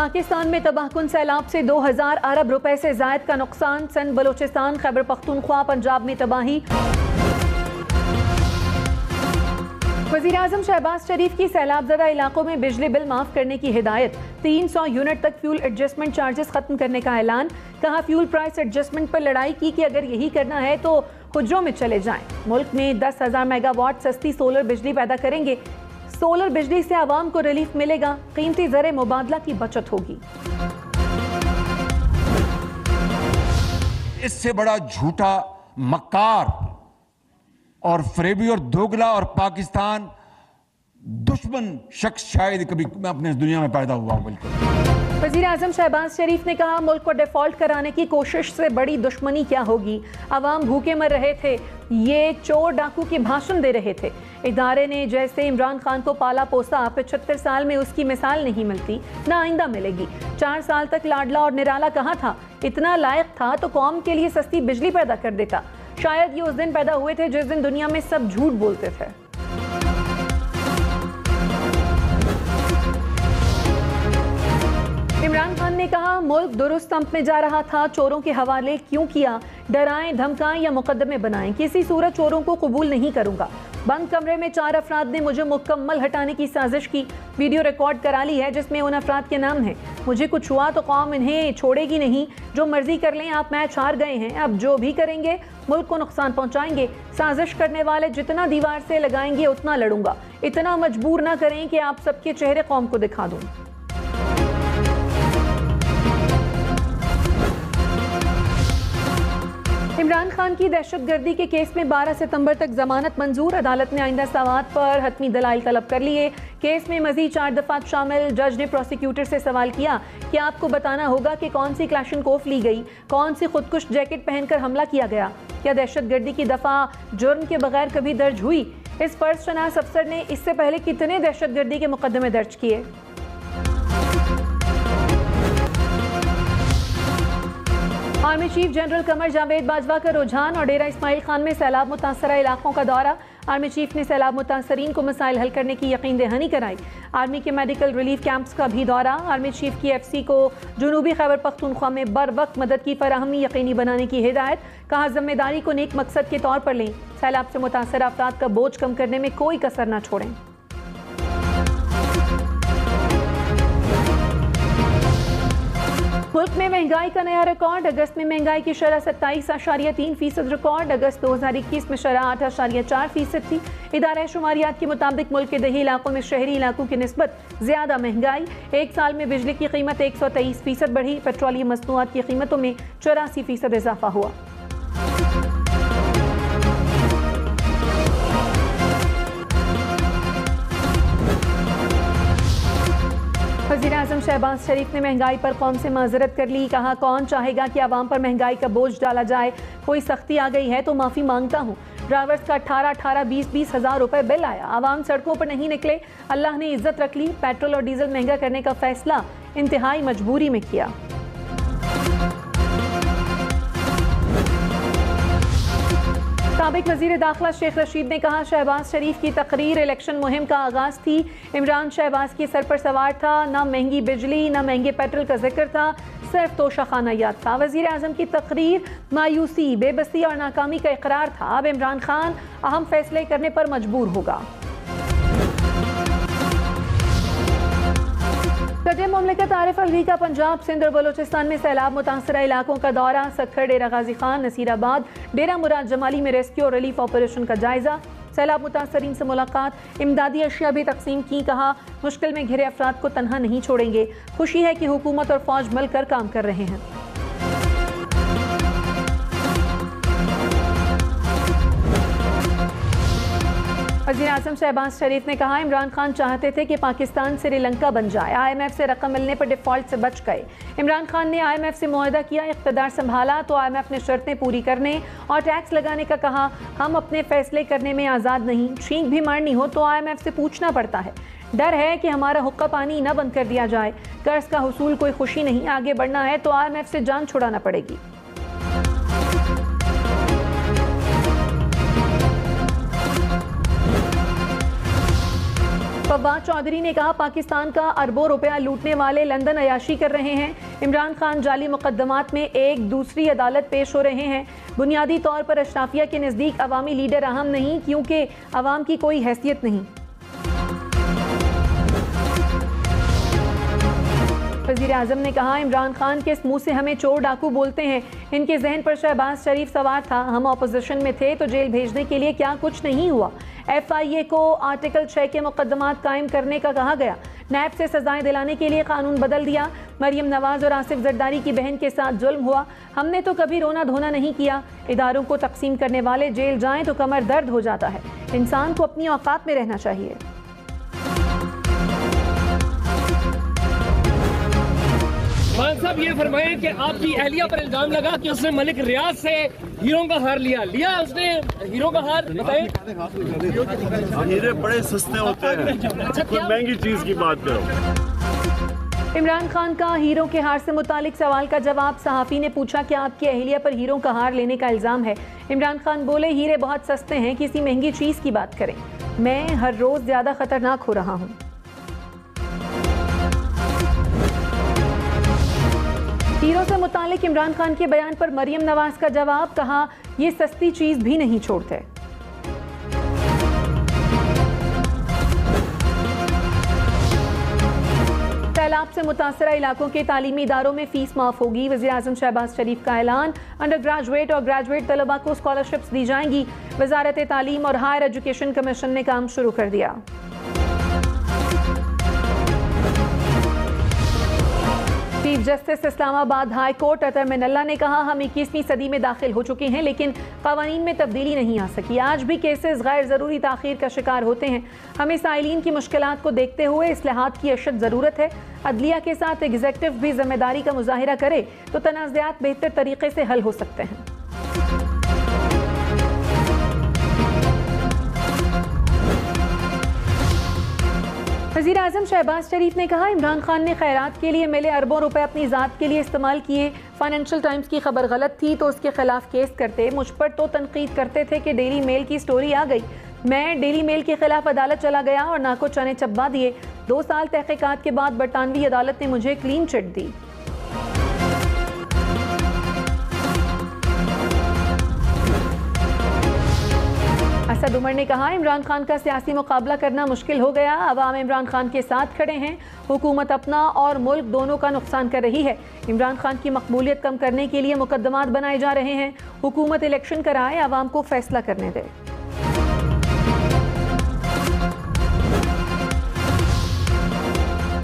पाकिस्तान में तबाहकुन सैलाब से 2000 अरब रुपए से जायद का नुकसान। सिंध, बलोचिस्तान, खैबर पख्तूनख्वा, पंजाब में तबाही। वज़ीर-ए-आज़म शहबाज शरीफ की सैलाबज़दा इलाकों में बिजली बिल माफ़ करने की हिदायत। 300 यूनिट तक फ्यूल एडजस्टमेंट चार्जेस खत्म करने का ऐलान। कहा फ्यूल प्राइस एडजस्टमेंट पर लड़ाई की कि अगर यही करना है तो हुज्रों में चले जाएं। मुल्क में 10,000 मेगावाट सस्ती सोलर बिजली पैदा करेंगे। सोलर बिजली से आवाम को रिलीफ मिलेगा। कीमती ज़र मुबादला की बचत होगी। इससे बड़ा झूठा, मक्कार और फरेबी और दोगला और पाकिस्तान दुश्मन शख्स शायद कभी अपने दुनिया में पैदा हुआ। बिल्कुल वज़ीर-ए-आज़म शहबाज शरीफ ने कहा मुल्क को डिफॉल्ट कराने की कोशिश से बड़ी दुश्मनी क्या होगी। अवाम भूखे मर रहे थे, ये चोर डाकू के भाषण दे रहे थे। इदारे ने जैसे इमरान खान को पाला पोसा, 75 साल में उसकी मिसाल नहीं मिलती, ना आइंदा मिलेगी। 4 साल तक लाडला और निराला कहाँ था? इतना लायक था तो कौम के लिए सस्ती बिजली पैदा कर देता। शायद ये उस दिन पैदा हुए थे जिस दिन दुनिया में सब झूठ बोलते थे। इमरान खान ने कहा मुल्क दुरुस्त संप में जा रहा था, चोरों के हवाले क्यों किया? डराएं, धमकाएं या मुकदमे बनाएं, किसी सूरत चोरों को कबूल नहीं करूंगा। बंद कमरे में 4 अफराद ने मुझे मुकम्मल हटाने की साजिश की। वीडियो रिकॉर्ड करा ली है जिसमें उन अफराद के नाम हैं। मुझे कुछ हुआ तो कौम इन्हें छोड़ेगी नहीं। जो मर्जी कर लें, आप मैच हार गए हैं, अब जो भी करेंगे मुल्क को नुकसान पहुंचाएंगे। साजिश करने वाले जितना दीवार से लगाएंगे उतना लड़ूंगा। इतना मजबूर ना करें कि आप सबके चेहरे कौम को दिखा दूं। इमरान खान की दहशतगर्दी के केस में 12 सितंबर तक जमानत मंजूर। अदालत ने आइंदा समाअत पर हतमी दलाइल तलब कर लिए। केस में मजीद 4 दफात शामिल। जज ने प्रोसिक्यूटर से सवाल किया कि आपको बताना होगा कि कौन सी क्लाशनकोफ ली गई, कौन सी खुदकुश जैकेट पहनकर हमला किया गया, क्या दहशतगर्दी की दफा जुर्म के बगैर कभी दर्ज हुई। इस फर्ज शनास अफसर ने इससे पहले कितने दहशतगर्दी के मुकदमे दर्ज किए। Army chief general Qamar Javed Bajwa का रुझान और डेरा इस्माइल खान में सैलाब मुतासरा इलाकों का दौरा। आर्मी चीफ ने सैलाब मुतासरीन को मसाइल हल करने की यकीन दहानी कराई। आर्मी के मेडिकल रिलीफ कैंप्स का भी दौरा। आर्मी चीफ की FC को जुनूबी खैबर पख्तूनख्वा में बर वक्त मदद की फराहमी यकीनी बनाने की हिदायत। कहा जिम्मेदारी को नेक मकसद के तौर पर लें, सैलाब से मुतासर अफराद का बोझ कम करने में कोई कसर न छोड़ें। मुल्क में महंगाई का नया रिकॉर्ड। अगस्त में महंगाई की शरह 27.3% रिकॉर्ड। अगस्त 2021 में शरह 8.4% थी। इदारा शुमारियात के मुताबिक मुल्क के दही इलाकों में शहरी इलाकों की निस्बत ज्यादा महंगाई। एक साल में बिजली की कीमत 123% बढ़ी। पेट्रोलियम मसनूआत की कीमतों में 84% इजाफा हुआ। वज़ीर-ए-आज़म शहबाज शरीफ ने महंगाई पर कौम से माजरत कर ली। कहा कौन चाहेगा कि आवाम पर महंगाई का बोझ डाला जाए। कोई सख्ती आ गई है तो माफ़ी मांगता हूँ। ड्राइवर्स का 18-18, 20-20 हज़ार रुपए बिल आया। आवाम सड़कों पर नहीं निकले, अल्लाह ने इज्जत रख ली। पेट्रोल और डीजल महंगा करने का फैसला इंतहाई मजबूरी में किया। साबिक वज़ीर दाखिला शेख रशीद ने कहा शहबाज शरीफ की तकरीर इलेक्शन मुहिम का आगाज़ थी। इमरान शहबाज की सर पर सवार था। ना महंगी बिजली ना महंगे पेट्रोल का जिक्र था, सिर्फ तोशाखाना याद था। वज़ीर आज़म की तकरीर मायूसी, बेबसी और नाकामी का इकरार था। अब इमरान खान अहम फैसले करने पर मजबूर होगा। सदर मुमलिकत आरिफ अलवी का पंजाब, सिंध और बलोचिस्तान में सैलाब मुतासरा इलाकों का दौरा। सक्खर, डेरा गाजी खान, नसीराबाद, डेरा मुराद जमाली में रेस्क्यू और रिलीफ ऑपरेशन का जायजा। सैलाब मुतासरीन से मुलाकात। इमदादी अशिया भी तकसीम की। कहा मुश्किल में घिरे अफराद को तन्हा नहीं छोड़ेंगे। खुशी है कि हुकूमत और फौज मिलकर काम कर रहे हैं। वज़ीर-ए-आज़म शहबाज शरीफ ने कहा इमरान खान चाहते थे कि पाकिस्तान श्रीलंका बन जाए। IMF से रकम मिलने पर डिफॉल्ट से बच गए। इमरान खान ने IMF से मुआहदा किया, इक़्तिदार संभाला तो IMF ने शर्तें पूरी करने और टैक्स लगाने का कहा। हम अपने फैसले करने में आज़ाद नहीं। छींक भी मारनी हो तो IMF से पूछना पड़ता है। डर है कि हमारा हुक्का पानी न बंद कर दिया जाए। कर्ज का हुसूल कोई खुशी नहीं। आगे बढ़ना है तो IMF से जान छुड़ाना पड़ेगी। फवाद चौधरी ने कहा पाकिस्तान का अरबों रुपया लूटने वाले लंदन अयाशी कर रहे हैं। इमरान खान जाली मुकदमात में एक दूसरी अदालत पेश हो रहे हैं। बुनियादी तौर पर अशराफिया के नज़दीक अवामी लीडर अहम नहीं, क्योंकि अवाम की कोई हैसियत नहीं। वज़ीर आज़म ने कहा इमरान खान के मुंह से हमें चोर डाकू बोलते हैं, इनके जहन पर शहबाज शरीफ सवार था। हम अपोजिशन में थे तो जेल भेजने के लिए क्या कुछ नहीं हुआ। FIA को आर्टिकल 6 के मुकदमात कायम करने का कहा गया। नैब से सजाएं दिलाने के लिए कानून बदल दिया। मरियम नवाज और आसिफ जरदारी की बहन के साथ जुल्म हुआ। हमने तो कभी रोना धोना नहीं किया। इदारों को तकसीम करने वाले जेल जाएं तो कमर दर्द हो जाता है। इंसान को अपनी औकात में रहना चाहिए। खान साहब ये फरमाएं कि आपकी अहलिया पर इल्जाम लगा कि उसने मलिक रियाज से हीरों का हार लिया उसने हीरो का हार। बताएं, हीरे बड़े सस्ते होते हैं, कोई महंगी चीज की बात करो। इमरान खान का हीरों के हार से मुतालिक सवाल का जवाब सहाफ़ी ने पूछा कि आपकी अहलिया पर हीरों का हार लेने का इल्ज़ाम है। इमरान खान बोले हीरे बहुत सस्ते हैं, किसी महंगी चीज़ की बात करें। मैं हर रोज़ ज़्यादा खतरनाक हो रहा हूँ। हीरो से मुतालिक इमरान खान के बयान पर मरियम नवाज का जवाब, कहा ये सस्ती चीज़ भी नहीं छोड़ते। सैलाब से मुतासरा इलाकों के तालीमी इदारों में फीस माफ होगी। वज़ीर आज़म शहबाज शरीफ का ऐलान। अंडर ग्रेजुएट और ग्रेजुएट तलबा को स्कॉलरशिप्स दी जाएंगी। वजारत तालीम और हायर एजुकेशन कमीशन ने काम शुरू कर दिया। Chief justice Islamabad high court Athar Minallah ने कहा हम 21वीं सदी में दाखिल हो चुके हैं, लेकिन कानून में तब्दीली नहीं आ सकी। आज भी केसेस गैर ज़रूरी ताख़ीर का शिकार होते हैं। हमें साइलीन की मुश्किलात को देखते हुए इस्लाहात की अशद ज़रूरत है। अदलिया के साथ एग्जीक्यूटिव भी जिम्मेदारी का मुजाहिरा करे तो तनाज़ात बेहतर तरीके से हल हो सकते हैं। वज़ीर आज़म शहबाज शरीफ ने कहा इमरान खान ने खैरात के लिए मिले अरबों रुपए अपनी ज़ात के लिए इस्तेमाल किए। फाइनेंशियल टाइम्स की खबर गलत थी तो उसके खिलाफ केस करते। मुझ पर तो तनकीद करते थे कि डेली मेल की स्टोरी आ गई। मैं डेली मेल के खिलाफ अदालत चला गया और नाको चने चब्बा दिए। 2 साल तहकीकात के बाद बरतानवी अदालत ने मुझे क्लीन चिट दी। असद उमर ने कहा इमरान खान का सियासी मुकाबला करना मुश्किल हो गया। अवाम इमरान खान के साथ खड़े हैं। हुकूमत अपना और मुल्क दोनों का नुकसान कर रही है। इमरान खान की मकबूलियत कम करने के लिए मुकदमात बनाए जा रहे हैं। हुकूमत इलेक्शन कराए, अवाम को फैसला करने दे।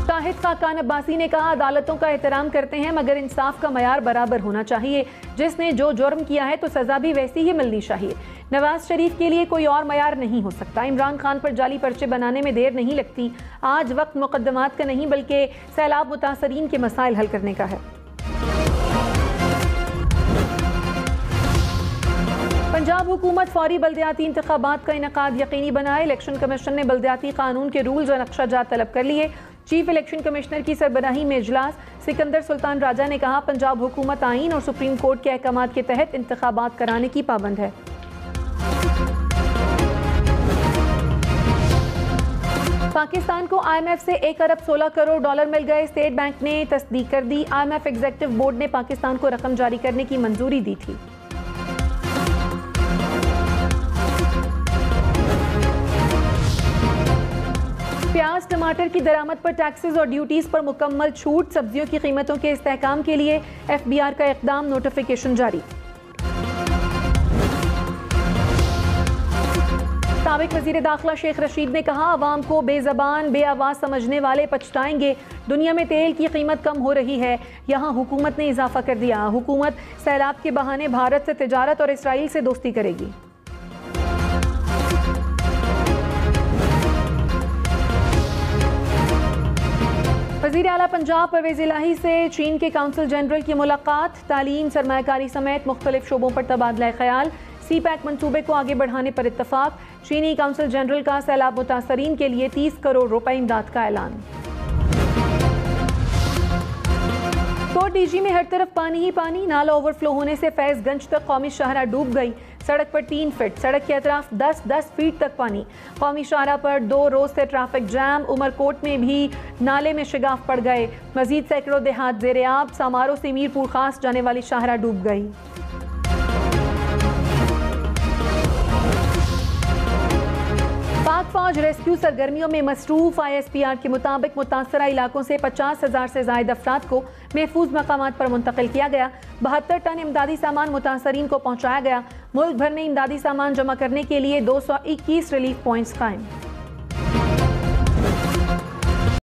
शाहिद खाकान अब्बासी ने कहा अदालतों का एहतराम करते हैं, मगर इंसाफ का मयार बराबर होना चाहिए। जिसने जो जुर्म किया है तो सजा भी वैसी ही मिलनी चाहिए। नवाज शरीफ के लिए कोई और मयार नहीं हो सकता। इमरान खान पर जाली पर्चे बनाने में देर नहीं लगती। आज वक्त मुकदमात का नहीं बल्कि सैलाब मुतासरीन के मसाइल हल करने का है। पंजाब हुकूमत फौरी बल्दियाती इंतखाबात का इनेकाद यकीनी बनाए। इलेक्शन कमीशन ने बल्दियाती कानून के रूल्स और नक्शा जात तलब कर लिए। चीफ इलेक्शन कमिश्नर की सरबराही में इजलास। सिकंदर सुल्तान राजा ने कहा पंजाब हुकूमत आईन और सुप्रीम कोर्ट के अहकामात के तहत इंतखाबात कराने की पाबंद है। पाकिस्तान को IMF से 1 अरब 16 करोड़ डॉलर मिल गए। स्टेट बैंक ने तस्दीक कर दी। IMF एग्जीक्यूटिव बोर्ड ने पाकिस्तान को रकम जारी करने की मंजूरी दी थी। प्याज टमाटर की दरामद पर टैक्सेस और ड्यूटीज पर मुकम्मल छूट। सब्जियों की कीमतों के इस्तेहकाम के लिए FBR का इक़दाम, नोटिफिकेशन जारी। साबिक वज़ीर दाखिला शेख रशीद ने कहा अवाम को बेज़बान बेआवाज़ समझने वाले पछताएंगे। दुनिया में तेल की कीमत कम हो रही है, यहाँ हुकूमत ने इजाफा कर दिया। हुकूमत सैलाब के बहाने भारत से तिजारत और इसराइल से दोस्ती करेगी। वज़ीर आला पंजाब परवेज़ इलाही से चीन के काउंसिल जनरल की मुलाकात। तालीम, सरमायाकारी समेत मुख्तलिफ शोबों पर तबादला ख्याल। CPEC मंसूबे को आगे बढ़ाने पर इत्तफाक। चीनी काउंसिल जनरल का सैलाब मुतासरीन के लिए 30 करोड़ रुपए इमदाद का ऐलान। कोट DG में हर तरफ पानी ही पानी। नाला ओवरफ्लो होने से फैज़गंज तक कौमी शाहरा डूब गई। सड़क पर 3 फीट, सड़क के अतराफ 10-10 फीट तक पानी। कौमी शाहरा पर 2 रोज से ट्रैफिक जैम। उमरकोट में भी नाले में शिगाफ पड़ गए। मजीद सैकड़ों देहात ज़ेर-ए-आब। समारोह से मीरपुर खास जाने वाली शाहरा डूब गई। पाक फौज रेस्क्यू सरगर्मियों में मसरूफ। ISPR के मुताबिक मुतासरा इलाकों से 50,000 से ज़ायद अफराद को महफूज मकामात पर मुंतकिल किया गया। 72 टन इमदादी सामान मुतासरीन को पहुँचाया गया। मुल्क भर में इमदादी सामान जमा करने के लिए 221 रिलीफ पॉइंट्स कायम।